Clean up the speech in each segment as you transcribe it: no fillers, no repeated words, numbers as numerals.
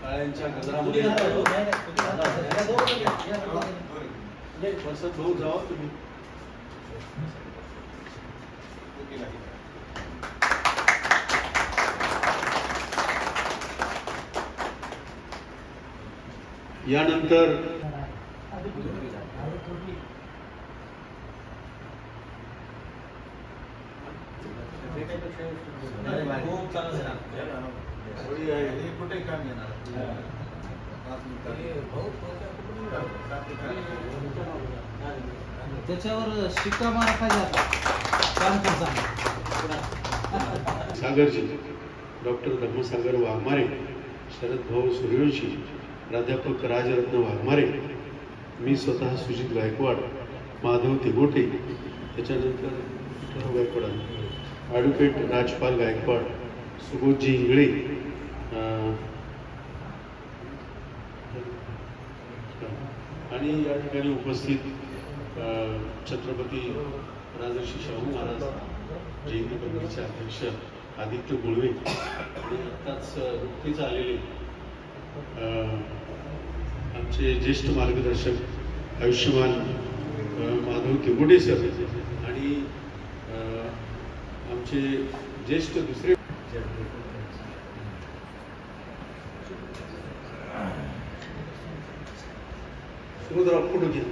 काळ्यांच्या गजरामध्ये वसंत भाऊ जावा तुम्ही. यानंतर त्याच्यावर शिक्का मारा पाहिजे. सागरजी डॉक्टर धर्मसागर वाघमारे, शरद भाऊ सूर्यवंशी, प्राध्यापक राजरत्न वाघमारे, मी स्वतः सुजित गायकवाड, माधव तिगोटे, त्याच्यानंतर गायकवाड, ॲडव्होकेट राजपाल गायकवाड, सुबोधजी इंगळे, आणि या ठिकाणी उपस्थित छत्रपती राजर्षी शाहू महाराज जयंती कमिटीचे अध्यक्ष आदित्य गुळवे आणि आत्ताच नुकतीच आलेले आमचे ज्येष्ठ मार्गदर्शक आयुष्यमान माधव तिगोटे सर आणि आमचे ज्येष्ठ दुसरे सुरुद्राव पुढे घ्या.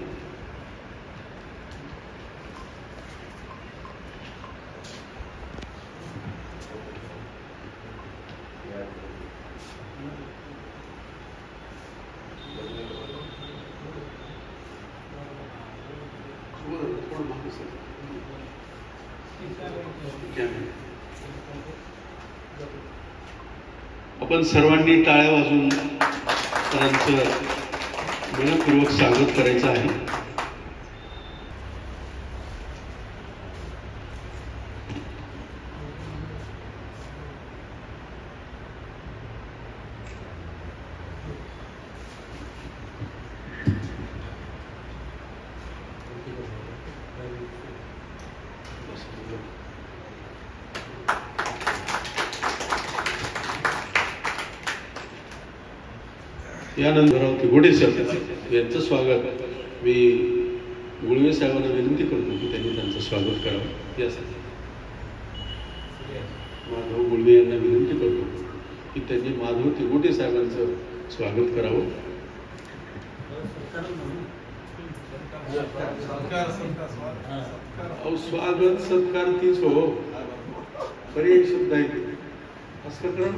आपण सर्वांनी टाळ्या वाजवून त्यांचं मनपूर्वक स्वागत करायचं आहे. यानंतर तिगोटे सर यांचं स्वागत मी गुळवे साहेबांना विनंती करतो की त्यांनी त्यांचं स्वागत करावं. यासाठी माधव गुळवे यांना विनंती करतो की त्यांनी माधव तिगोटे साहेबांचं स्वागत करावं. स्वागत सत्कार तीच हो, पर्यायी शब्द आहे असं करा.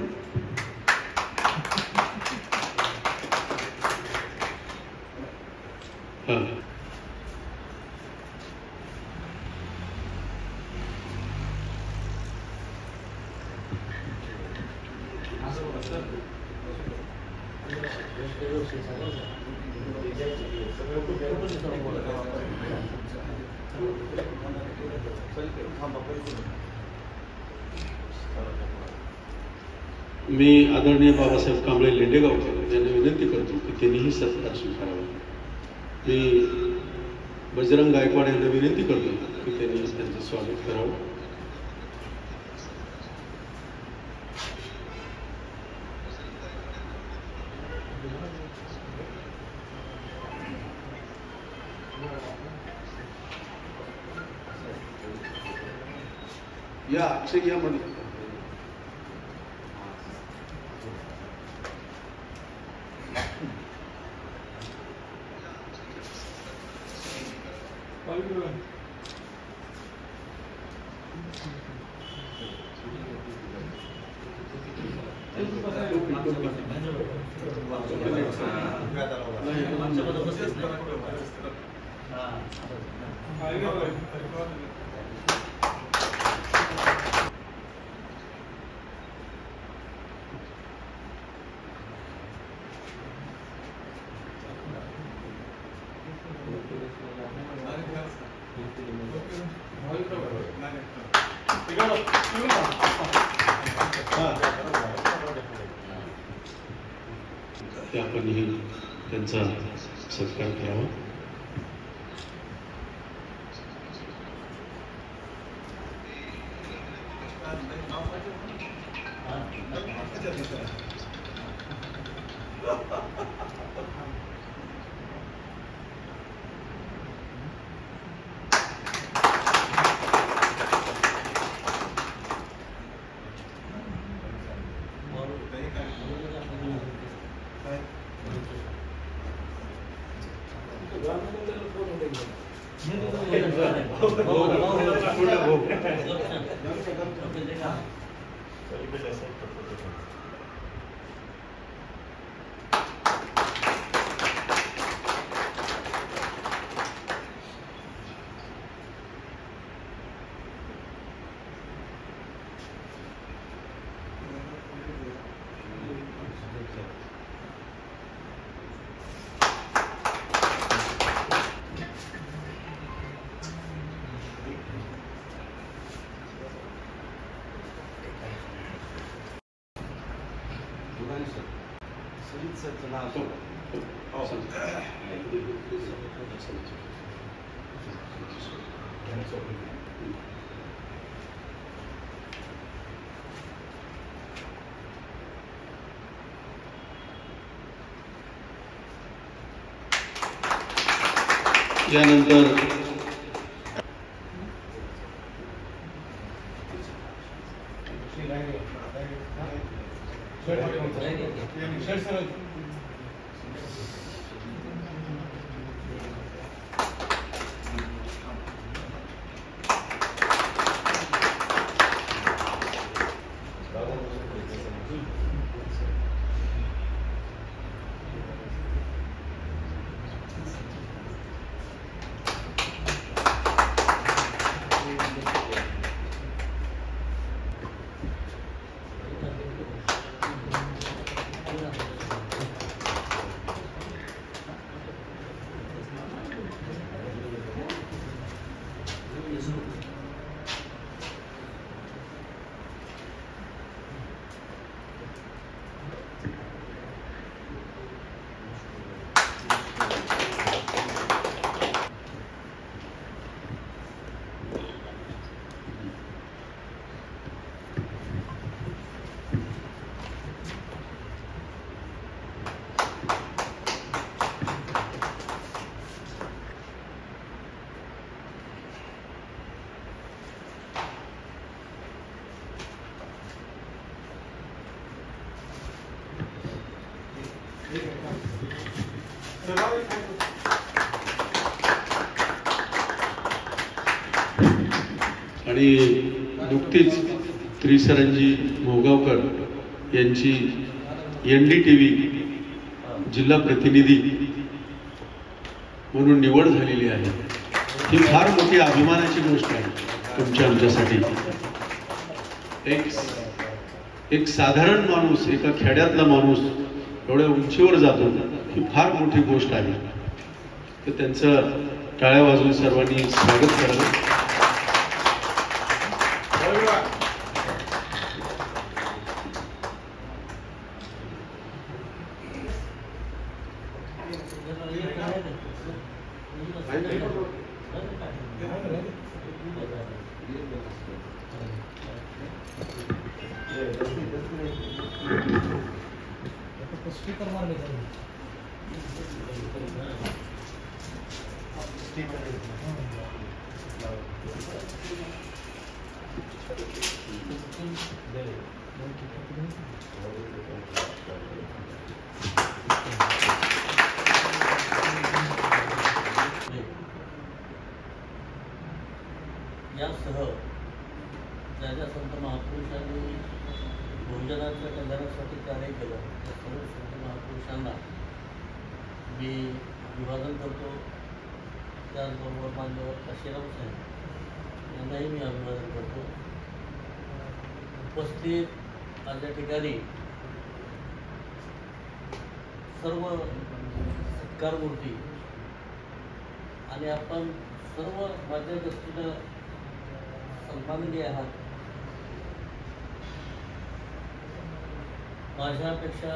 मी आदरणीय बाबासाहेब कांबळे लेंडेगावकर यांना विनंती करतो की त्यांनीही सत्कार स्वीकारावा. मी बजरंग गायकवाड यांना विनंती करतो की त्यांनी त्यांचं स्वागत करावं. या अक्षय यामध्ये Obrigado. आपणही त्यांचा सत्कार करावा. यानंतर आणि नुकतीच त्रिसरंजी मोगावकर यांची NDTV जिल्हा प्रतिनिधी म्हणून निवड झालेली आहे. ही फार मोठी अभिमानाची गोष्ट आहे तुमच्या आमच्यासाठी. एक साधारण माणूस, एका खेड्यातला माणूस एवढ्या उंचीवर जातो, ही फार मोठी गोष्ट आहे. तर त्यांचं टाळ्या वाजवून सर्वांनी स्वागत करावं. यासह ज्या ज्या संत महापुरुषांनी बहुजनाच्या कल्याणासाठी कार्य केलं त्या सर्व संत महापुरुषांना मी अभिवादन करतो. त्याचबरोबर मान्यवर काशीराम साहेब यांनाही मी अभिवादन करतो. उपस्थित आज या ठिकाणी सर्व सत्कारमूर्ती आणि आपण सर्व माझ्या दृष्टीनं सन्माननीय आहात. माझ्यापेक्षा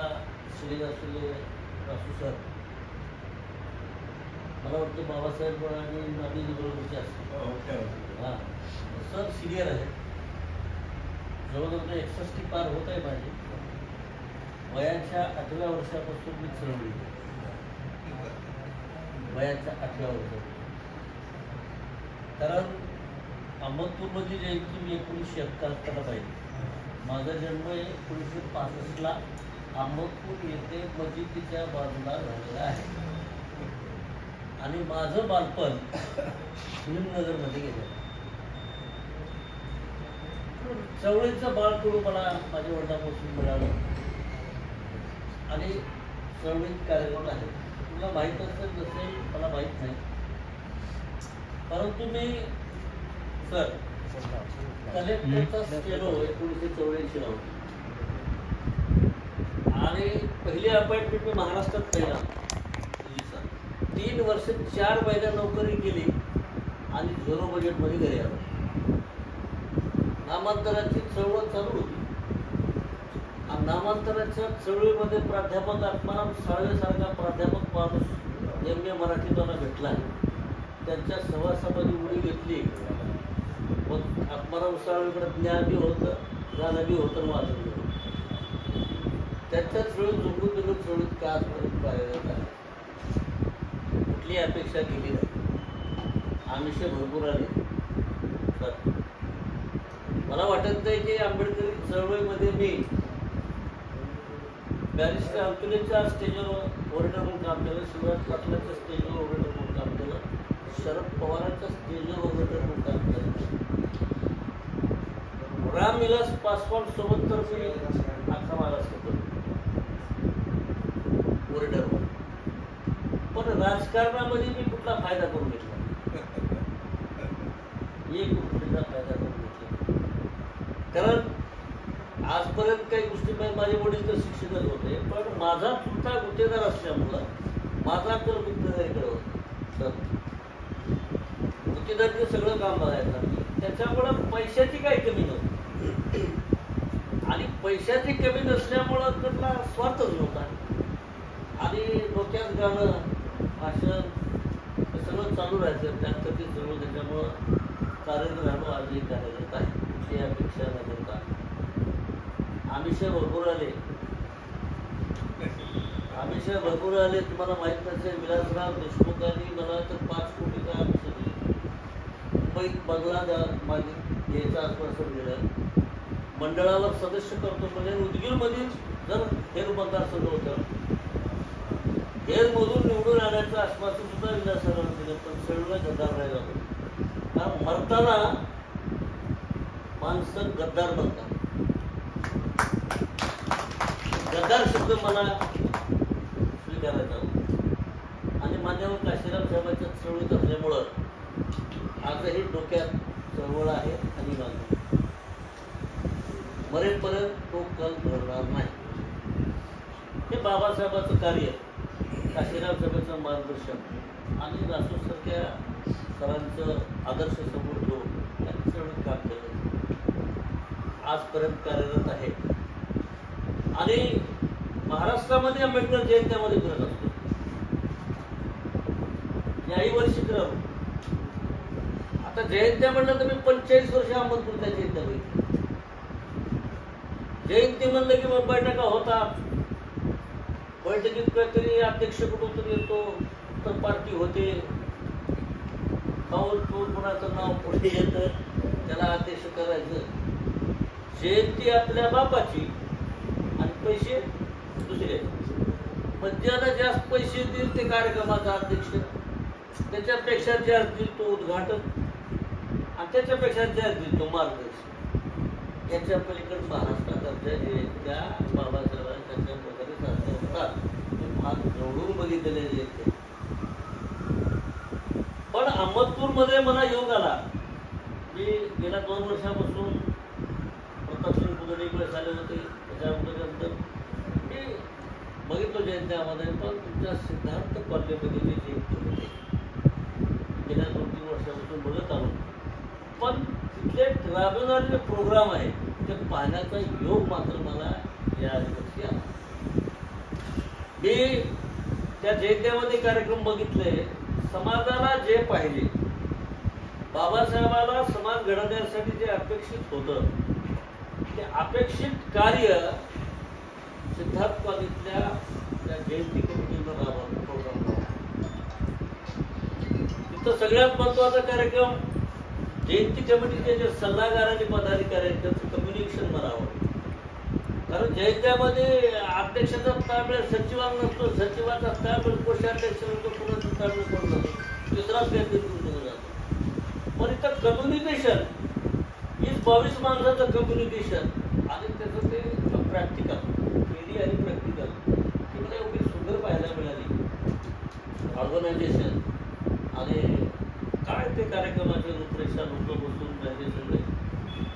श्री असलेले रासू सर, मला वाटतं बाबासाहेब आणि आम्ही बरोबरचे असतो. हां, सर सिनियर आहे, जवळजवळ 61 पार होत आहे माझी. वयाच्या 8व्या वर्षापासून मी चळवळी, वयाच्या 8व्या वर्षापासून. कारण अहमदपूरमध्ये जयंती मी 1971ला पाहिजे. माझा जन्म 1965ला अहमदपूर येथे मस्जिदीच्या बाजूला झालेला आहे आणि माझं बालपण फिल्मनगरमध्ये गेलं. चळवळीचं बाळकडू मला माझ्या वडिलांपासून मिळालं आणि चळवळीत कार्यक्रम आहे. तुला माहीत असेल नसेल मला माहीत नाही, परंतु मी सर कलेक्टरचा स्टेलो 1984 ला होती आणि पहिली अपॉइंटमेंट मी महाराष्ट्रात पहिला. 3 वर्ष 4 महिन्या नोकरी केली आणि 0 बजेटमध्ये घरी आलो. नामांतराची चळवळ चालू होती. नामांतराच्या चळवळीमध्ये प्राध्यापक आत्माराम साळवेसारखा प्राध्यापक माणूस MA मराठी मला भेटला. त्यांच्या सहवासामध्ये उडी घेतली. मग आत्माराम साळवेकडे ज्ञान बी होतं, गाणं बी होतं, वाचन बी होतं. त्यांच्या चळवळीत झोपून दिलं. चळवळीत का आजपर्यंत कार्यरत आहे, कुठली अपेक्षा केली नाही. आमिष भरपूर आले. तर मला वाटत नाही की आंबेडकरी चळवळीमध्ये मी बॅरिस्टर अंतुलेच्या स्टेजवर ओरिजिनल म्हणून काम केलं, शिवराज पाटलाच्या स्टेजवर ओरिजिनल म्हणून काम केलं, शरद पवारांच्या स्टेजवर ओरिजिनल म्हणून काम केलं, रामविलास पासवान सोबत तर मी आखा महाराष्ट्र ओरिजिनल. पण राजकारणामध्ये मी कुठला फायदा करून घेतला, एक गोष्टीचा फायदा करून घेतला. कारण आजपर्यंत काही गोष्टी माझे वडील तर शिक्षकच होते, पण माझा चुलता गुत्तेदार असल्यामुळं माझा तर गुत्तेदारीकडे होता. गुत्तेदारीचं सगळं काम बघायचं. त्याच्यामुळं पैशाची काही कमी नव्हती आणि पैशाची कमी नसल्यामुळं कुठला स्वार्थच नव्हता आणि डोक्यात गाणं, भाषण हे सगळं चालू राहायचं. त्यानंतर ते सगळं त्याच्यामुळं कार्यरत राहणं आजही कार्यरत आहे. कुठली अपेक्षा न करता आमिष भरपूर आले. आमिष भरपूर आले. तुम्हाला माहीत नसेल, विलासराव देशमुखांनी मला तर 5 कोटीचा आमिष दिले. मुंबईत बंगला घ्यायचा आश्वासन दिलं. मंडळावर सदस्य करतो म्हणजे उदगीरमधील जर हेर मतदारसंघ होतं, हेरमधून निवडून आणायचं आश्वासन सुद्धा विलासरावांनी दिलं. पण सगळं गद्दार राहिला होतं. कारण मरताना माणसं गद्दार बनतात. गद्दार शब्द मला स्वीकारायचा होता आणि मान्यवर काशीराम साहेबांच्या चळवळीत असल्यामुळं आजही डोक्यात चळवळ आहे आणि मागणी मरेपर्यंत तो कल घडणार नाही. हे बाबासाहेबांचं कार्य, काशीराम साहेबांचं मार्गदर्शन आणि रासूसारख्या सरांचं आदर्श समोर ठेवून त्यांनी चळवळीत काम केलं, आजपर्यंत कार्यरत आहे. आणि महाराष्ट्रामध्ये आंबेडकर जयंत्यामध्ये करत असतो. याही वर्षी करत. आता जयंत्या म्हणलं तर मी 45 वर्ष अहमदपूरच्या जयंत्या बघितल्या. जयंती म्हणलं की मग बैठका होतात. बैठकीत काहीतरी अध्यक्ष कुठून तरी येतो, तर पार्टी होते, खाऊन पिऊन कुणाचं नाव पुढे येतं, त्याला अध्यक्ष करायचं. जयंती आपल्या बापाची आणि पैसे दुसरे. पण ज्याला जास्त पैसे देईल ते कार्यक्रमाचा अध्यक्ष, त्याच्यापेक्षा जास्त देईल तो उद्घाटन आणि त्याच्यापेक्षा जास्त देईल तो मार्गदर्शन. याच्या पलीकडे महाराष्ट्रात त्या बाबासाहेबांनी त्याच्या प्रकारे साजरे होतात. ते फार जवळून बघितलेले आहेत. पण अहमदपूरमध्ये मला योग आला. मी गेल्या 2 वर्षापासून प्रतापसिंग कुलकर्णीकडे झाले होते. त्याच्यानंतर मी बघितलं जयंत्यामध्ये. पण तुमच्या सिद्धार्थ कॉलेजमध्ये जी जयंती होते गेल्या 2-3 वर्षापासून बघत आलो. पण तिथले राबवणारे प्रोग्राम आहे ते पाहण्याचा योग मात्र मला या वर्षी आला. मी त्या जयंत्यामध्ये कार्यक्रम बघितले. समाजाला जे पाहिजे, बाबासाहेबाला समाज घडवण्यासाठी जे अपेक्षित होतं, ते अपेक्षित कार्य सिद्धार्थ कॉलेजच्या त्या जयंती कमिटीनं राबवलं, प्रोग्राम राबवला. तिथं सगळ्यात महत्वाचा कार्यक्रम जयंती कमिटीचे जे सल्लागार आणि पदाधिकारी आहेत त्यांचं कम्युनिकेशन बनावं. कारण जयंत्यामध्ये अध्यक्षाचा ताळमेळ सचिवांना नसतो, सचिवाचा ताळमेळ कोषाध्यक्ष नसतो, कुणाचा ताळमेळ कोण नसतो, दुसराच काहीतरी जातो. पण इथं कम्युनिकेशन 20-22 माणसाचं कम्युनिकेशन आणि त्याचं ते प्रॅक्टिकल, थिअरी आणि प्रॅक्टिकल, ती मला एवढी सुंदर पाहायला मिळाली. ऑर्गनायझेशन आणि काय ते कार्यक्रमाचे रूपरेषा लोक बसून राहिले सगळे,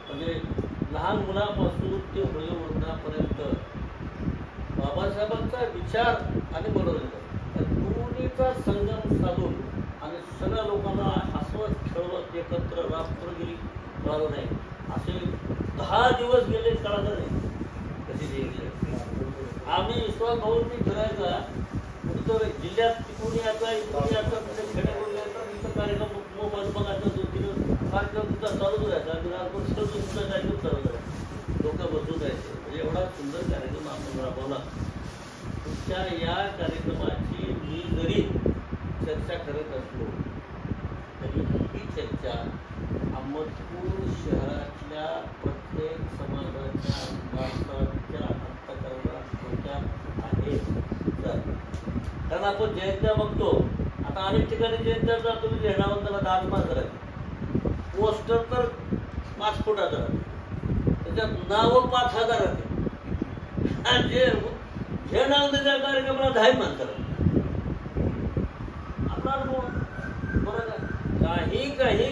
म्हणजे लहान मुलापासून ते वयोवृद्धापर्यंत बाबासाहेबांचा विचार आणि मनोरंजन दोन्हीचा संगम साधून आणि सगळ्या लोकांना हसवत खेळवत एकत्र रात्र गेली कळालं नाही. असे 10 दिवस गेले कळालं नाही कशी गेले. आम्ही विश्वास भाऊंनी फिरायचा कुठं जिल्ह्यात तिकडून यायचा, इकडून यायचा, कुठे खेड्याकडून यायचा, इथं कार्यक्रम मोबाईल बघायचा, 2-3 कार्यक्रम तुमचा चालूच राहायचा. आम्ही रात्रभर तुमचा कार्यक्रम चालू राहायचा, लोक बसून राहायचे. म्हणजे एवढा सुंदर कार्यक्रम आपण राबवला. तुमच्या या कार्यक्रमाची मी जरी चर्चा करत असलो तरी ही चर्चा अहमदपूर शहरातल्या प्रत्येक समाजाच्या माणसाच्या अंतःकरणात डोक्यात आहे. कारण आपण जयंत्या बघतो, आता अनेक ठिकाणी जयंत्या जातो, तुम्ही झेंडावंताला 10 मार्क राहते, पोस्टर तर 5 फुटाचं राहते, त्याच्यात नावं 5000 राहते, आणि झेंडावंताच्या कार्यक्रमाला 10 मार्क राहते. आपला अनुभव बरोबर आहे. काही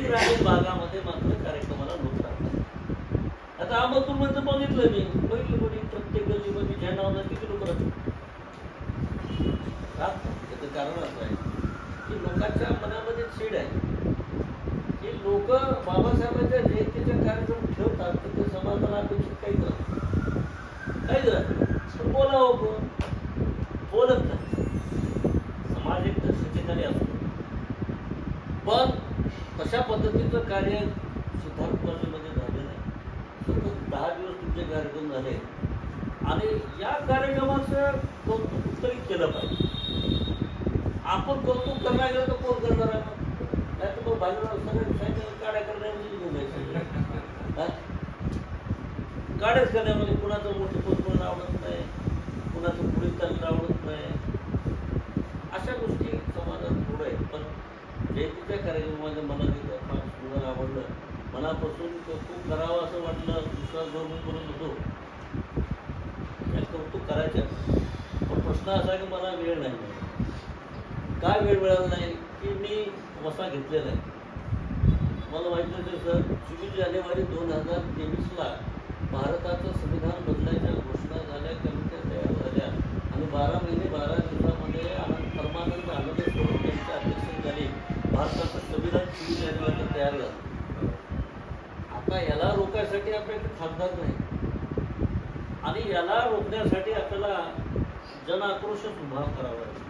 ग्रामीण भागामध्ये मात्र कार्यक्रमाला लोक राहतात. आता अहमदपूरमध्ये बघितलं मी, प्रत्येक गल्लीमध्ये झेंडावंता किती लोक राहतात. त्याचं कारण असं आहे की लोकांच्या मनामध्ये चीड आहे की लोक बाबासाहेबांच्या जयंतीचे कार्यक्रम ठेवतात, तर ते समाजाला अपेक्षित काहीच राहत पण बोलावं कोण बोलत नाही. समाज एक ठिकाणी असतो, पण तशा पद्धतीचं कार्य सिद्धार्थ कॉलेजमध्ये झालं नाही. सतत 10 दिवस तुमचे कार्यक्रम झाले आणि या कार्यक्रमाचं कौतुक तरी केलं पाहिजे. आपण कौतुक करणार गेलं तर कोण करणार आहे? नाही तर मग बाहेर काड्या करण्यामध्ये घुमायचं, काड्याच करण्यामध्ये कुणाचं मोठे पोचवणं आवडत नाही, कुणाचं पुढे चालणं आवडत नाही. अशा गोष्टी समाजात थोडं आहे. पण जयंतीच्या कार्यक्रमामध्ये मला तिथं फार सुंदर आवडलं, मनापासून कौतुक करावं असं वाटलं. विश्वास भरून बोलत होतो, कौतुक करायचं. पण प्रश्न असा की मला वेळ नाही. काय वेळ मिळाला नाही की मी वसा घेतलेला आहे. मला माहीत नाही सर, 24 जानेवारी 2023ला भारताचं संविधान बदलायच्या घोषणा झाल्या, कमिट्या तयार झाल्या आणि 12 महिने 12 दिवसामध्ये परमानंद आनंद स्वरूप यांच्या अध्यक्षतेखाली भारताचं संविधान 24 जानेवारीला तयार झालं. आता याला रोखण्यासाठी आपल्याकडे खासदार नाही आणि याला रोखण्यासाठी आपल्याला जन आक्रोश उभा करावा लागेल.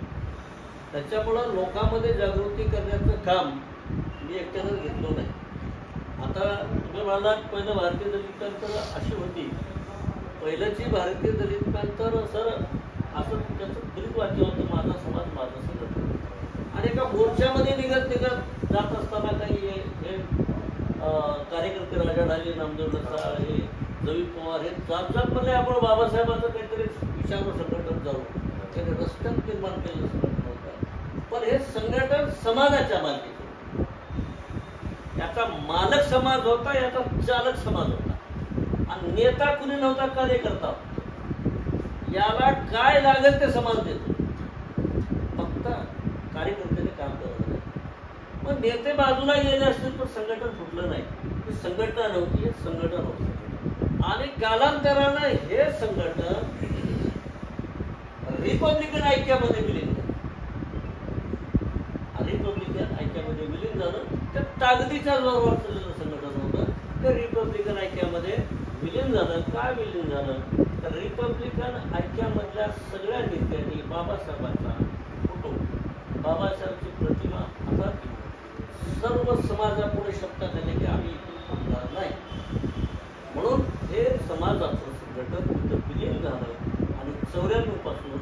त्याच्यामुळं लोकांमध्ये जागृती करण्याचं काम मी एकट्यानं घेतलं नाही. आता तुम्ही म्हणाला पहिलं भारतीय दलित पॅंथर अशी होती, पहिल्याची भारतीय दलित पॅंथर सर असं त्याचं दलित वाक्य होतं, माझा समाज माझं संघटन. आणि एका मोर्चामध्ये निघत जात असताना काही हे कार्यकर्ते राजा ढाले, नामदेव नसाळ, हे जवी पवार हे जात म्हणले आपण बाबासाहेबांचं काहीतरी विचार संघटन जाऊ, त्याने रस्त्यात निर्माण केलेलं संघटन होतं. पण हे संघटन समाजाच्या मालकीचं, याचा मालक समाज होता, याचा चालक समाज होता आणि नेता कुणी नव्हता, कार्यकर्ता. याला काय लागेल ते समाज देतो, फक्त कार्यकर्त्याने काम करत नाही. मग नेते बाजूला गेले असतील पण संघटन फुटलं नाही. ही संघटना नव्हती, हे संघटन होतं आणि कालांतरानं हे संघटन रिपब्लिकन ऐक्यामध्ये विलीन झालं. रिपब्लिकन ऐक्यामध्ये विलीन झालं, त्या ताकदीच्या जोरावर चाललेलं संघटन होतं. ते रिपब्लिकन ऐक्यामध्ये विलीन झालं. काय विलीन झालं तर रिपब्लिकन ऐक्यामधल्या सगळ्या नेत्यांनी बाबासाहेबांचा बाबासाहेबांची प्रतिमा आता सर्व समाजापुढे शब्द झाले की आम्ही थांबणार नाही. म्हणून हे समाजाचं संघटन तिथं विलीन झालं आणि 94 पासून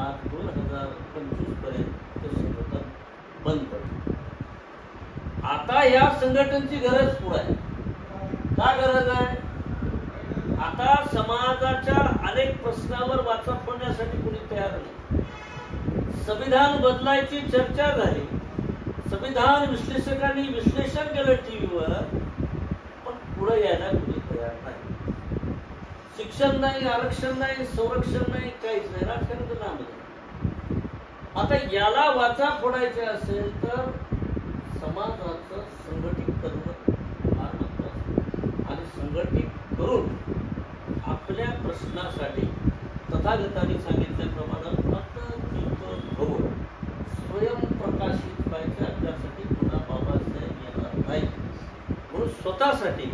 आज 2025 पर्यंत ते संघटन बंद पडलं. आता या संघटनेची गरज पुढे आहे. का गरज आहे? आता समाजाच्या अनेक प्रश्नावर वाचा फोडण्यासाठी कुणी तयार नाही. संविधान बदलायची चर्चा झाली, संविधान विश्लेषकांनी विश्लेषण केलं टीव्हीवर, पण पुढे यायला कुणी तयार नाही. शिक्षण नाही, आरक्षण नाही, संरक्षण नाही, काहीच नाही. राजकारणाचं नाम नाही. आता याला वाचा फोडायचे असेल तर समाजाचं संघटित करणं फार महत्वाचं आणि संघटित करून आपल्या प्रश्नासाठी तथागतांनी सांगितल्याप्रमाणे स्वयंप्रकाशित व्हायचं आपल्यासाठी पुन्हा बाबासाहेब येणार नाही. म्हणून स्वतःसाठी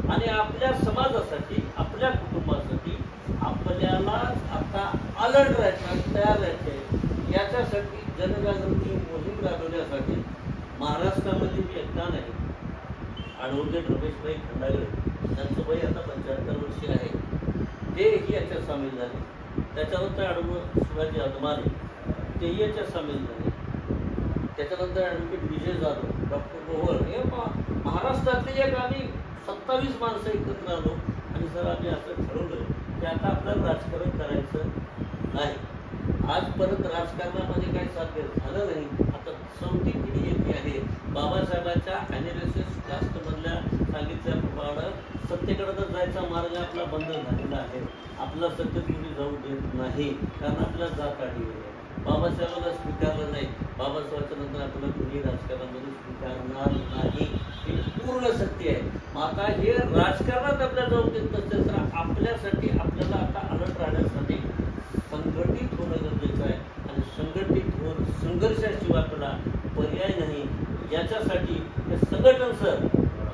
आणि आपल्या समाजासाठी, आपल्या कुटुंबासाठी आपल्याला आता अलर्ट राहायचं, तयार राहायचं. याच्यासाठी जनजागृती मोहीम राबवण्यासाठी महाराष्ट्रामध्ये मी एकटा नाही, ॲडव्होकेट रमेशभाई खंडागळे, त्यांचं वय आता 75 वर्षे आहे, तेही याच्यात सामील झाले. त्याच्यानंतर ॲडव्होकेट शिवाजी अदमाने तेही याच्यात सामील झाले. त्याच्यानंतर ॲडव्होकेट विजय जाधव, डॉक्टर गोवळ, हे महाराष्ट्रातले एक आम्ही 27 माणसं एकत्र आलो आणि सर आम्ही असं ठरवलं की आता आपल्याला राजकारण करायचं नाही. आजपर्यंत राजकारणामध्ये काही साध्य झालं नाही. आता 4थी पिढी येते आहे. बाबासाहेबांच्या ॲनालिसिस कास्टमधल्या सांगितल्याप्रमाणे सत्तेकडे तर जायचा मार्ग आपला बंद झालेला आहे. आपला सत्तेत कुणी जाऊ देत नाही, कारण आपल्या जात आली आहे. बाबासाहेबांना स्वीकारलं नाही, बाबासाहेबांच्या नंतर आपल्याला कुणी राजकारणामध्ये स्वीकारणार नाही, ही पूर्ण सत्य आहे. मग आता हे राजकारणात आपल्या जाऊ देत नसेल तर आपल्यासाठी आपल्याला आता अलर्ट राहण्यासाठी संघटित होणं गरजेचं आहे आणि संघटित होऊन संघर्षाशिवाय आपल्याला पर्याय नाही. याच्यासाठी हे संघटन सर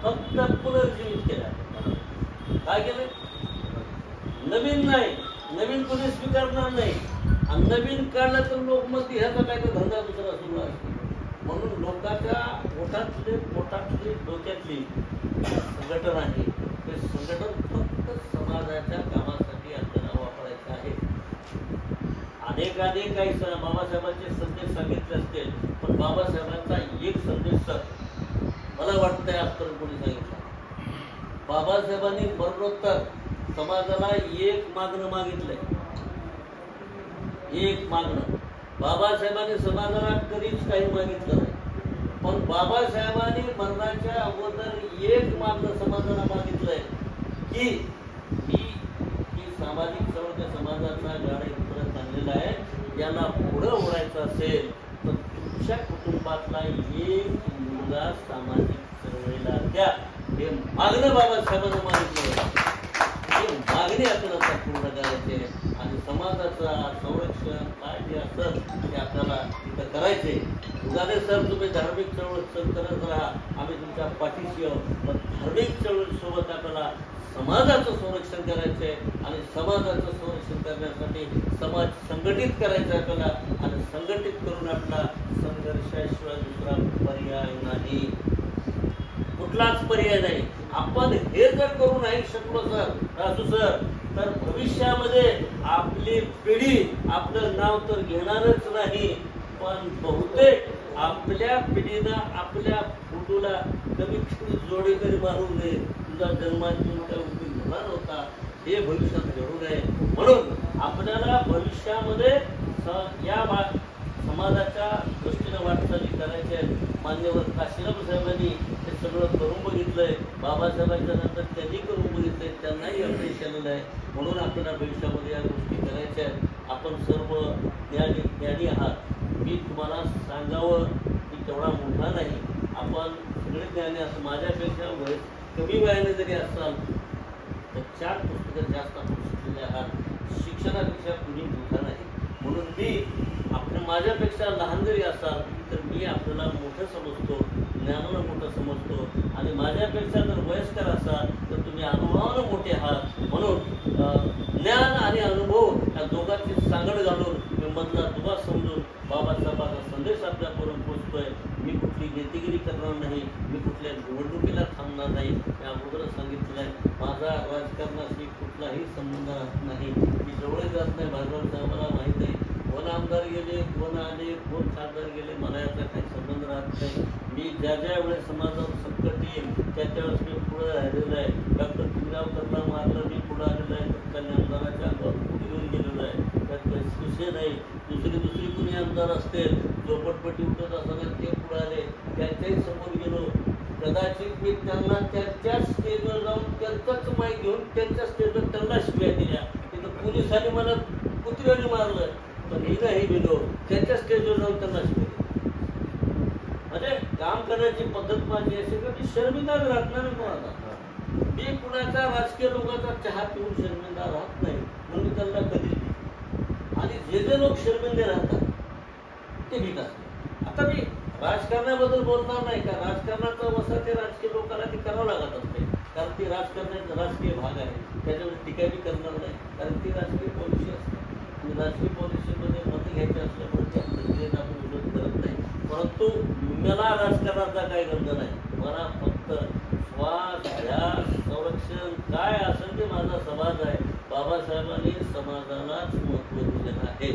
फक्त पुनर्जीवित केलं. काय केलं? नवीन नाही, नवीन कोणी स्वीकारणार नाही. आणि नवीन काढलं तर लोक मग ह्याचा काय तर धंदा दुसरा सुरू आहे. म्हणून लोकांच्या पोटातली डोक्यातली संघटन आहे, ते संघटन फक्त समाजाच्या कामासाठी आपल्याला वापरायचं आहे. अनेक काही बाबासाहेबांचे संदेश सांगितले असतील, पण बाबासाहेबांचा एक संदेश सर मला वाटतंय आजपर्यंत कोणी सांगितला. बाबासाहेबांनी मरणोत्तर समाजाला एक मागणं मागितलंय, एक मागणं. बाबासाहेबांनी समाजाला कधीच काही मागितलं नाही, पण बाबासाहेबांनी मरणाच्या अगोदर एक मागणं समाजाला मागितलंय की ही सामाजिक चळवळ समाजाचा गाडा इथपर्यंत आणलेला आहे, याला पुढं ओढायचं असेल तर तुमच्या कुटुंबातला एक मुलगा सामाजिक चळवळीला द्या. हे मागणं बाबासाहेबांना मागितलं. ही मागणी आपल्याला पूर्ण करायची आणि समाजाचा संरक्षण काय जे असेल ते आपल्याला तिथं करायचे. उदाहरण सर तुम्ही धार्मिक चळवळ करत राहा, आम्ही तुमच्या पाठीशी आहोत, पण धार्मिक चळवळीसोबत आपल्याला समाजाचं संरक्षण करायचं आहे आणि समाजाचं संरक्षण करण्यासाठी समाज संघटित करायचा आहे आपल्याला आणि संघटित करून आपला संघर्षाशिवाय दुसरा पर्याय नाही, कुठलाच पर्याय नाही. आपण हे जर करू नाही शकलो सर, राजू सर, तर भविष्यामध्ये आपली पिढी आपलं नाव तर घेणारच नाही, पण बहुतेक आपल्या पिढीनं आपल्या फोटोला कमीत कमी जोडे तरी मारू नये. तुझा जन्मातून काय उपयोग होणार होता हे भविष्यात घडू नये. म्हणून आपल्याला भविष्यामध्ये या समाजाच्या दृष्टीनं वाटचाली करायची आहे. मान्यवर काशीराम साहेबांनी हे सगळं करून बघितलंय, बाबासाहेबांच्या नंतर त्यांनी करून बघितलंय, त्यांनाही अपयश आलेलं आहे. म्हणून आपल्याला भविष्यामध्ये या गोष्टी करायच्या आहेत. आपण सर्व ज्ञानी आहात. मी तुम्हाला सांगावं की तेवढा मोठा नाही, आपण सगळे ज्ञानी असं माझ्यापेक्षा वय कमी वयाने जरी असाल तर 4 पुस्तकं जास्त आपण शिकलेले आहात. शिक्षणापेक्षा कुणी मोठा नाही. म्हणून मी माझ्यापेक्षा लहान जरी असाल तर मी आपल्याला मोठं समजतो, ज्ञानाला मोठं समजतो आणि माझ्यापेक्षा जर वयस्कर असाल तर तुम्ही अनुभवानं मोठे आहात. म्हणून ज्ञान आणि अनुभव या दोघांची सांगड घालून मी मधला दुवा समजून बाबासाहेबांचा संदेश आपल्या कुठली नेतेगिरी करणार नाही, मी कुठल्या निवडणुकीला थांबणार नाही. मी अगोदरच सांगितलेलं आहे, माझा राजकारणाशी कुठलाही संबंध राहत नाही. मी जवळ जात नाही. भाजप साहेबांना माहीत आहे कोण आमदार गेले, कोण आले, कोण खासदार गेले, मला याचा काही संबंध राहत नाही. मी ज्या वेळेस समाजावर संकट येईल त्यावेळेस मी पुढे राहिलेलं आहे. डॉक्टर पिंगावकरला मारलं, मी पुढे आलेलं आहे. तत्कालीन आमदाराच्या अंगावर कुठे घेऊन गेलेलं आहे, त्यात काही विषय नाही. दुसरी कुणी आमदार असतील, झोपटपट्टी उठत असताना ते पुढे आले, त्यांच्याही समोर गेलो. कदाचित मी त्यांना त्यांच्याच स्टेजवर जाऊन त्यांचाच माईक घेऊन त्यांच्या स्टेजवर त्यांना शिव्या दिल्या. तिथं पोलिसांनी मला कुत्र्याने मारलं, पण ही नाही गेलो त्यांच्या स्टेजवर जाऊन त्यांना शिव्या. म्हणजे काम करण्याची पद्धत माझी अशी का मी शर्मिंदाच राहणार नाही कोणाला. मी कुणाचा राजकीय लोकांचा चहा पिऊन शर्मिंदा राहत नाही, म्हणून मी त्यांना कधी. आणि जे लोक शर्मिंदे राहतात ते भीक असतात. आता मी राजकारणाबद्दल बोलणार नाही का, राजकारणाचा वसा ते राजकीय लोकांना ते करावं लागत असते, कारण ती राजकारणाचा राजकीय भाग आहे. त्याच्यावर टीका बी करणार नाही, कारण ती राजकीय पॉलिसी असते. आणि राजकीय पॉलिसीमध्ये मतं घ्यायची असल्यामुळे त्या प्रक्रियेला आपण विरोध करत नाही. परंतु मला राजकारणाचा काही गरज नाही. मला फक्त श्वास ध्यास संरक्षण काय असेल ते माझा समाज आहे. बाबासाहेबांनी समाजालाच महत्त्व दिलेलं आहे.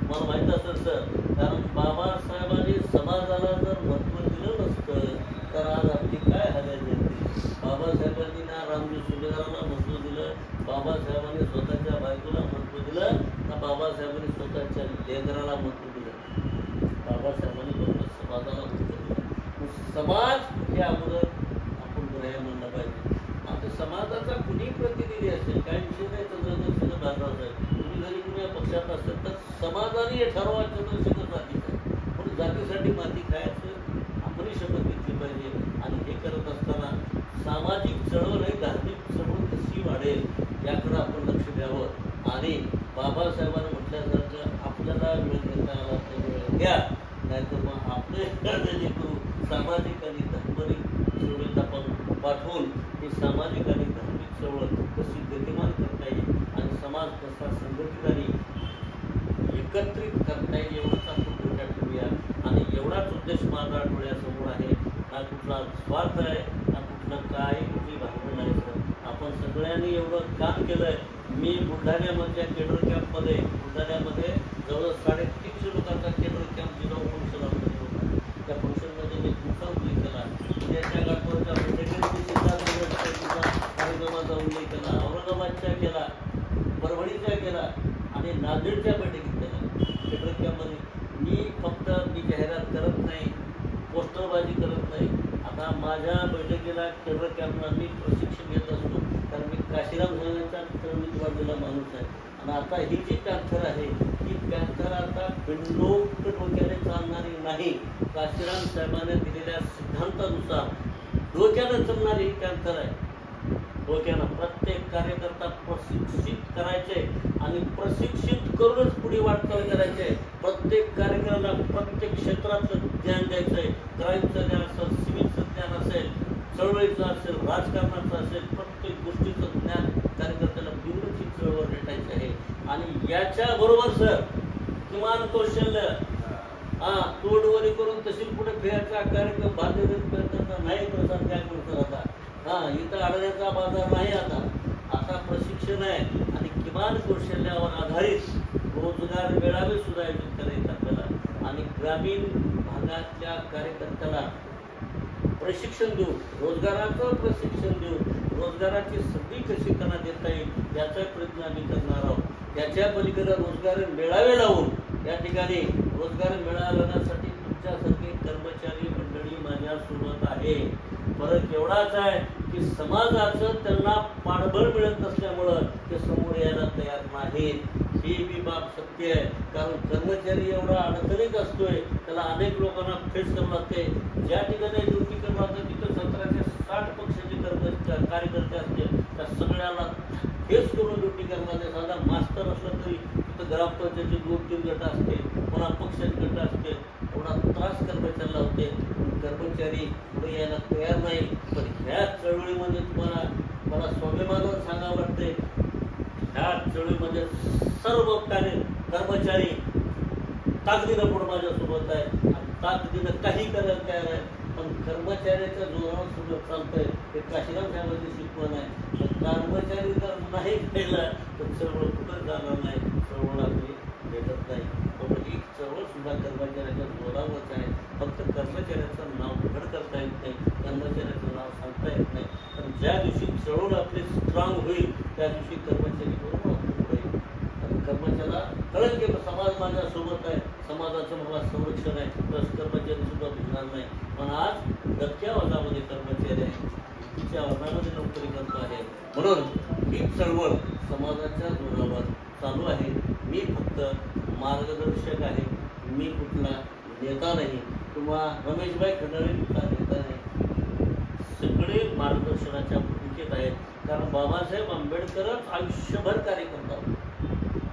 मला माहीत असेल सर, कारण बाबासाहेबांनी समाजाला जर महत्त्व दिलं नसतं तर आज आपली काय हालत झाली. बाबासाहेबांनी ना रामजी सुभेदाराला महत्त्व दिलं, बाबासाहेबांनी स्वतःच्या बायकोला महत्त्व दिलं, ना बाबासाहेबांनी स्वतःच्या लेकराला महत्त्व दिलं. बाबासाहेबांनी फक्त समाजाला महत्त्व दिलं. समाज हे अगोदर आपण ग्राह्य मानलं पाहिजे. आता समाजाचा कुणी प्रतिनिधी असेल, काही विषय नाही, चंद्रशेखर बाजाराचा आहे, तुम्ही जरी कुणी या पक्षात असेल तर समाजाने हे ठरवा चंद्रशेखर जातीचं आहे. म्हणून जातीसाठी माती खायचं आपणही शपथ घेतली पाहिजे. आणि हे करत असताना सामाजिक चळवळ आणि धार्मिक चळवळ कशी वाढेल याकडे आपण लक्ष द्यावं. आणि बाबासाहेबांनी म्हटल्यासारखं आपल्याला वेळ देता आला तर वेळ घ्या, नाहीतर मग आपले करू सामाजिक आणि धार्मिक चळवळीत आपण पाठवून ही सामाजिक आणि धार्मिक चळवळ कशी गतिमान करता येईल आणि समाज कसा संघटित आणि एकत्रित करता येईल एवढंच आपण डोक्यात ठेवूया. आणि एवढाच उद्देश माझा डोळ्यासमोर आहे. ना कुठला स्वार्थ आहे, ना कुठलं काही कुठली भांडण नाही सर. आपण सगळ्यांनी एवढं काम केलं आहे. मी बुलढाण्यामधल्या केडर कॅम्पमध्ये बुलढाण्यामध्ये जवळ 350 लोकांचा केडर कॅम्प जिजाऊ फंक्शन होता. त्या फंक्शनमध्ये मी तुमचा उल्लेख केला, त्याच्या गटवरच्या कार्यक्रमाचा उल्लेख केला, औरंगाबादच्या केला, परभणीच्या केला आणि नांदेडच्या बैठकीत केला. केडर कॅम्पमध्ये मी जाहिरात करत नाही, पोस्टरबाजी करत नाही. आता माझ्या बैठकीला केडर कॅम्पला मी प्रशिक्षण घेत असतो, कारण मी काशीराम साहेबांचा तरुणीत वाढलेला माणूस आहे. आणि आता ही जी पॅन्थर आहे ही पॅन्थर आता बिंडोक डोक्याने चालणारी नाही, काशीराम साहेबांनी दिलेल्या सिद्धांतानुसार डोक्यानं चालणारी ही पॅन्थर आहे. डोक्यानं प्रत्येक कार्यकर्ता प्रशिक्षित करायचे आणि प्रशिक्षित करूनच पुढे वाटचाल करायचे. प्रत्येक कार्यक्रमाला प्रत्येक क्षेत्रातलं ज्ञान द्यायचं आहे. क्राईमचं ज्ञान असेल, सिव्हिलचं ज्ञान असेल, चळवळीचं असेल, राजकारणाचं असेल, प्रत्येक गोष्टीचं ज्ञान कार्यकर्त्याला देऊनच ही चळवळ रेटायची आहे. आणि याच्याबरोबर सर किमान कौशल्य तोडवरी करून तशी पुढे फिरायचा कार्यक्रम भारतीय प्रयत्नाचा नाही प्रसार काय करतो आता. इथं अडण्याचा बाजार नाही. आता प्रशिक्षण आहे आणि किमान कौशल्यावर आधारित रोजगार मेळावे सुद्धा आयोजित करायचे आपल्याला. आणि ग्रामीण भागातल्या कार्यकर्त्याला प्रशिक्षण देऊन, रोजगाराचं प्रशिक्षण देऊन रोजगाराची संधी कशी त्यांना देता येईल याचा प्रयत्न आम्ही करणार आहोत. त्याच्या पलीकडे रोजगार मेळावे लावून या ठिकाणी रोजगार मेळाव्यासाठी तुमच्यासारखे कर्मचारी मंडळी माझ्यासोबत आहे. फरक एवढाच आहे की समाजाचं त्यांना पाठबळ मिळत नसल्यामुळं ते समोर यायला तयार नाहीत. ही बी बाब सत्य आहे. कारण कर्मचारी एवढा अडचणीत असतोय, त्याला अनेक लोकांना फेस करावं लागते. ज्या ठिकाणी ड्युटी करावं लागतं तिथं 17 ते 60 पक्षाचे कार्यकर्ते असते, त्या सगळ्याला फेस करून ड्युटी करावं लागते. साधा मास्तर असला तरी तिथं ग्रामपंचायतीचे 2-3 गट असते, पुन्हा पक्षाचे गट असते. एवढा त्रास कर्मचाऱ्याला होते. कर्मचारी पुढे यायला तयार नाही. पण ह्या चळवळीमध्ये मला स्वाभिमानानं सांगावं वाटते, ह्या चळवळीमध्ये सर्व कर्मचारी ताकदीनं पुढे माझ्यासोबत आहे. ताकदीनं काही करायला तयार आहे. पण कर्मचाऱ्याच्या जोरावर सगळं चालतंय हे काशीराम साहेबांची शिकवण आहे. तर कर्मचारी जर नाही केला तर चळवळ कुठं जाणार नाही, चळवळ आपली भेटत नाही. म्हणून ही चळवळ सुद्धा कर्मचाऱ्याच्या जोरावरच आहे. फक्त कर्मचाऱ्याचं नाव उघड करता येत नाही, कर्मचाऱ्याचं नाव सांगता येत नाही. पण ज्या दिवशी चळवळ आपली स्ट्रॉंग होईल त्या दिवशी कर्मचारी बरोबर पुढे येईल. आणि कर्मचाऱ्याला कळेल की समाज माझ्या सोबत आहे, समाजाचं मला संरक्षण आहे, तर कर्मचारी सुद्धा भिजणार नाही. पण आज धक्क्या वादामध्ये कर्मचारी आहे, तिच्या वादामध्ये नोकरी करतो आहे. म्हणून ही चळवळ समाजाच्या जोरावर चालू आहे. मी फक्त मार्गदर्शक आहे, मी कुठला नेता नाही किंवा रमेशभाई खंडारे कुठला नेता नाही. सगळे मार्गदर्शनाच्या भूमिकेत आहेत. कारण बाबासाहेब आंबेडकरच आयुष्यभर कार्य करतात.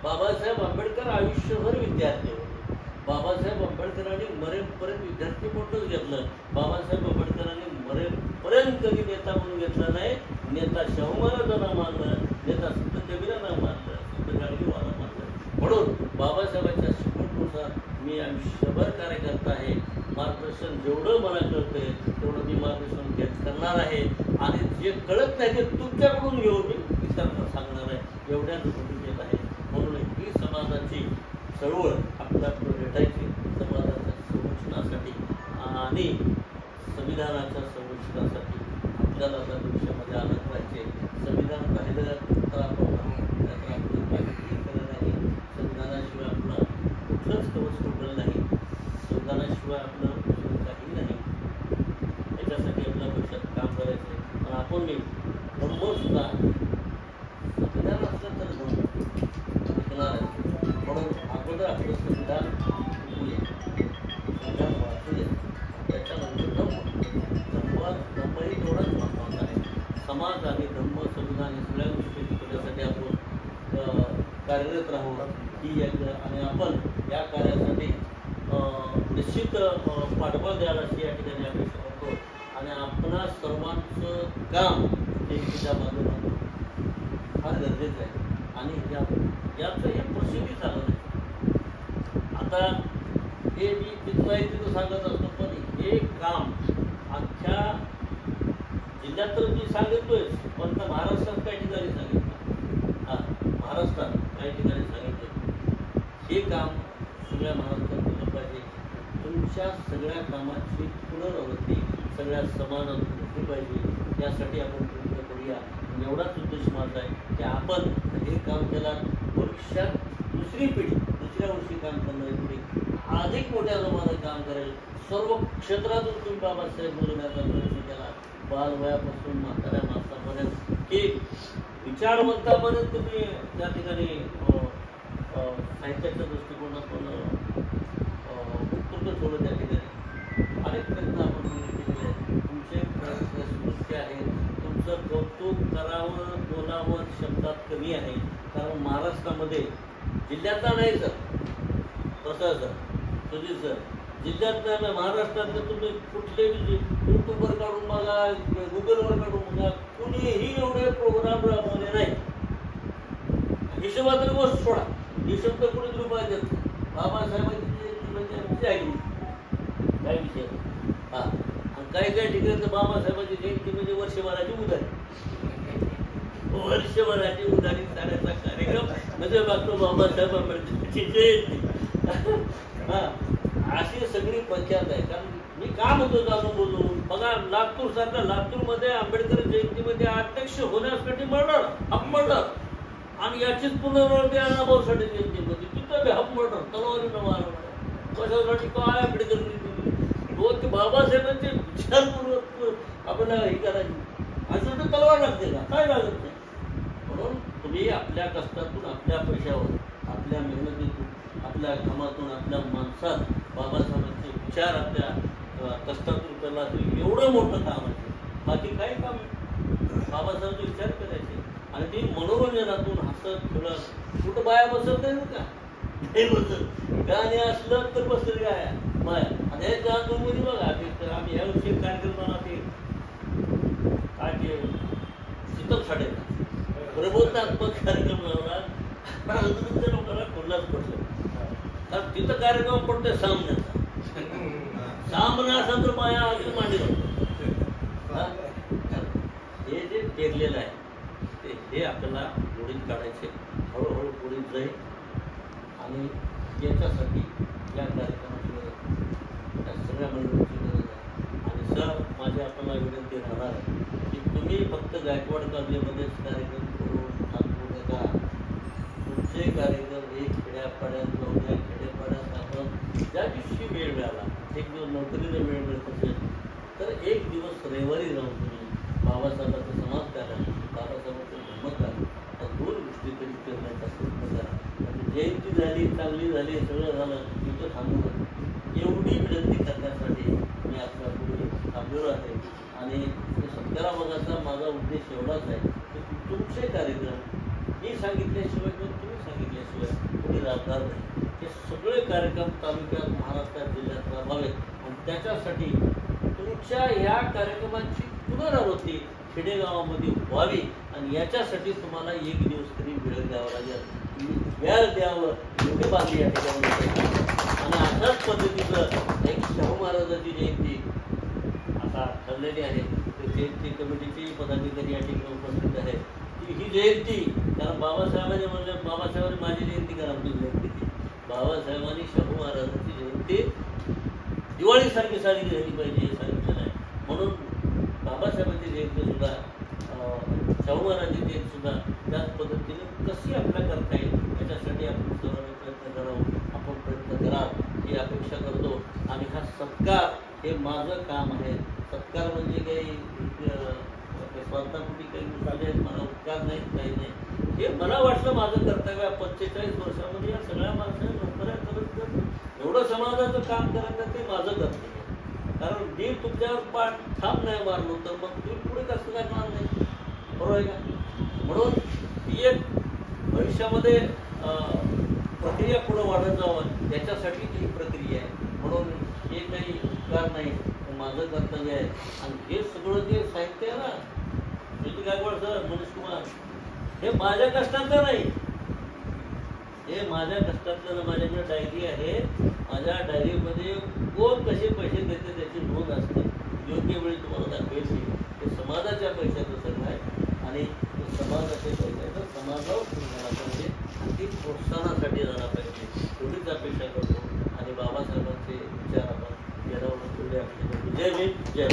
बाबासाहेब आंबेडकर आयुष्यभर विद्यार्थी होते. बाबासाहेब आंबेडकरांनी मरेपर्यंत विद्यार्थी म्हणूनच घेतलं. बाबासाहेब आंबेडकरांनी मरेपर्यंत कधी नेता म्हणून घेतला नाही. नेता शाहू महाराजांना मानलं, नेता संत कबीरांना मानलं, संत गाडगेबाबांना मानलं. म्हणून बाबासाहेबांच्या शिकवणीनुसार मी आयुष्यभर कार्यकर्ता आहे. मार्गदर्शन जेवढं मला कळतंय तेवढं मी मार्गदर्शन करणार आहे. आणि जे कळत नाही ते तुमच्याकडून घेऊन मी इतरांना सांगणार आहे. एवढ्याच भूमिकेत आहे. म्हणून ही समाजाची चळवळ आपल्याकडे भेटायची, समाजाच्या संरक्षणासाठी आणि संविधानाच्या संरक्षणासाठी आपल्याला त्या भविष्यामध्ये आलं पाहिजे. संविधान राहिलं तर आपण त्यात आपली माहिती करत नाही. संविधानाशिवाय आपलं कुठलंच कवच उडलं नाही. संविधानाशिवाय आपलं काही नाही. त्याच्यासाठी आपल्या भविष्यात काम करायचं. पण आपण मी सुद्धा संविधान असलं तर शिकणार आहे. म्हणून अगोदर आपलं संविधान संविधान वाचूया, त्याच्यानंतर धम्मही तेवढाच महत्त्वाचा आहे. समाज आणि धम्म संविधान या सगळ्या गोष्टी शिकवण्यासाठी आपण कार्यरत राहू ही आणि आपण या कार्यासाठी निश्चित पाठबळ द्याल अशी या ठिकाणी अपेक्षा करतो. आणि आपणा सर्वांचं काम हे त्या बाजूला फार गरजेचं आहे. आणि याचं हे प्रसिद्धी झालं नाही. आता हे मी तिथं आहे तिथं सांगत असतो, पण हे काम अख्ख्या जिल्ह्यात तर मी सांगितलोय, पण तर महाराष्ट्रात काही ठिकाणी सांगितलं. महाराष्ट्रात काही ठिकाणी सांगितलं. हे काम सगळ्या महाराष्ट्रात केलं पाहिजे. तुमच्या सगळ्या कामाची पुनरावृत्ती सगळ्या समाजात होती पाहिजे. यासाठी आपण प्रयत्न करूया. एवढाच उद्देश माझा आहे की आपण हे काम केलं, भविष्यात दुसरी पिढी दुसऱ्या वर्षी काम करणारी पिढी अधिक मोठ्या प्रमाणात काम करेल. सर्व क्षेत्रातून तुम्ही बाबासाहेब बोलवण्याचा प्रयत्न केला. बालवयापासून म्हाताऱ्या माणसापर्यंत की विचारवंतापर्यंत तुम्ही त्या ठिकाणी साहित्याच्या दृष्टिकोनातून उत्कृष्ट ठेवलं. त्या ठिकाणी अनेक प्रयत्न आपण केलेले आहेत. तुमचे स्मृती आहे. तुमचं कौतुक करावं बोलावं शब्दात कमी आहे. कारण महाराष्ट्रामध्ये जिल्ह्यातला नाही सर, तसं सर सुधीर सर, जिल्ह्यात नाही महाराष्ट्रातलं तुम्ही कुठले यूट्यूबवर काढून बघा, गुगलवर काढून बघा, कुणीही एवढे प्रोग्राम राबवले नाही. हिशोबातली गोष्ट सोडा, हिशोब तर कुणीच रुपये देत. बाबासाहेबांची म्हणजे ऐकली काय विषय. आणि काही ठिकाणी तर बाबासाहेबांची जयंती म्हणजे वर्षभराची उधारी, वर्षभराची उधारी साड्याचा कार्यक्रम म्हणजे बघतो बाबासाहेब आंबेडकरची जयंती. अशी सगळी पंचायत आहे. कारण मी का म्हणतो जाणून बोलून बघा, लातूर सारखा लातूरमध्ये आंबेडकर जयंतीमध्ये अध्यक्ष होण्यासाठी मर्डर, हाफ मर्डर, आणि याचीच पुनरावृत्ती अण्णाभाऊसाठी जयंतीमध्ये तिथं बी हाफ मर्डर, तलवारीनं मारणार. कशासाठी काय आंबेडकर ते बाबासाहेबांचे विचारपूर्वक आपल्याला हे करायची. असं तर तलवार लागते का? काय लागत नाही. म्हणून तुम्ही आपल्या कष्टातून, आपल्या पैशावर, आपल्या मेहनतीतून, आपल्या घामातून, आपल्या माणसात बाबासाहेबांचे विचार आपल्या कष्टातून केला तर एवढं मोठं काम आहे. बाकी काय काम आहे? बाबासाहेबांचे विचार करायचे आणि ते मनोरंजनातून हसत खेळत. कुठं बाया बसत नाही का? नाही बसत. गाणे असलं तर बसत काय बाया. आणि हे गाणं तुम्ही बघा, आम्ही ह्या वर्षी कार्यक्रमाला ते काय ते शीतल साडे प्रबोधनात्मक कार्यक्रम लावला. लोकांना खुल्लाच पडलं. कारण तिथं कार्यक्रम पडतोय सामन्याचा. सामना माया अगदी मांडलं. हे जे पेरलेलं आहे हे आपल्याला पुढील काढायचे, हळूहळू पुढील जाईल. आणि याच्यासाठी या कार्यक्रमाची गरज आहे, त्या सगळ्या मंडळीची गरज आहे. आणि सर माझी आपल्याला विनंती राहणार आहे की तुम्ही फक्त गायकवाड कॉलनीमध्येच कार्यक्रम करून थांबू नका. तुमचे कार्यक्रम हे खेड्यापाड्यात जाऊन या खेड्यापाड्यात आपण ज्या दिवशी वेळ मिळाला, एक दिवस नोकरीला वेळ मिळत असेल तर एक दिवस रविवारी जाऊन तुम्ही बाबासाहेबांचा समाज करा, बाबासाहेबांचं हिंमत करा. त्या दोन गोष्टी तरी करण्याचा प्रयत्न करा. म्हणजे जयंती झाली, चांगली झाली, सगळं झालं, तिथं थांबू नका. एवढी विनंती करण्यासाठी मी आपल्यापुढे थांबलेलो आहे. आणि सत्काराबागाचा माझा उद्देश एवढाच आहे की तुमचे कार्यक्रम मी सांगितल्याशिवाय किंवा तुम्ही सांगितल्याशिवाय कोणी राहणार नाही. हे सगळे कार्यक्रम तालुक्यात, महाराष्ट्रात, जिल्ह्यात राबवावेत. आणि त्याच्यासाठी तुमच्या ह्या कार्यक्रमाची पुनरावृत्ती खेडेगावामध्ये व्हावी. आणि याच्यासाठी तुम्हाला एक दिवस तरी वेळ द्यावा लागेल. तुम्ही वेळ द्यावं एवढी बाजू या ठिकाणी. आणि अशाच पद्धतीचं एक शाहू महाराजांची जयंती आता ठरलेली आहे. जयंती कमिटीची पदाधिकारी या ठिकाणी उपस्थित आहे. ही जयंती, कारण बाबासाहेबांनी म्हणलं बाबासाहेबांनी माझी जयंती करा, आपली जयंती ती. बाबासाहेबांनी शाहू महाराजांची जयंती दिवाळीसारखी साजरी झाली पाहिजे हे सांगितलेलं आहे. म्हणून बाबासाहेबांची जयंती सुद्धा, शाहू महाराजांची जयंती सुद्धा त्याच पद्धतीने कशी आपल्या करता येईल याच्यासाठी आपण सर्वांनी प्रयत्न करावं, आपण प्रयत्न करावं ही अपेक्षा करतो. आणि हा सत्कार हे माझं काम आहे. सत्कार म्हणजे काही स्वार्थापोटी काही चालले आहेत, मला उपकार नाही, काही नाही. हे मला वाटलं माझं कर्तव्य 45 वर्षामध्ये या सगळ्या माणसाने नोकऱ्या करत करत एवढं समाजाचं काम करायचं ते माझं कर्तव्य आहे. कारण मी तुमच्यावर ठाम नाही मारलो तर मग तुम्ही पुढे कसं करणार नाही, बरोबर आहे का? म्हणून ही एक भविष्यामध्ये प्रक्रिया पुढं वाढत जावं याच्यासाठी ही प्रक्रिया आहे. म्हणून हे काही उपकार नाही, माझं कर्तव्य आहे. आणि हे सगळं जे साहित्य आहे ना, ज्योती गायकवाड सर, मनीष कुमार, हे माझ्या कष्टाचं नाही, हे माझ्या कष्टातलं. माझ्याकडे डायरी आहे, माझ्या डायरीमध्ये कोण कसे पैसे देते त्याची नोंद असते. योग्य वेळी तुम्हाला दाखवेल. हे समाजाच्या पैशाचं सगळं आहे. आणि समाजाच्या पैशाचं समाजावर झाला पाहिजे, ती प्रोत्साहनासाठी झाला पाहिजे एवढीच अपेक्षा करतो. आणि बाबासाहेबांचे विचार आपण जगावर ठेवले. आपले जय भीम, जय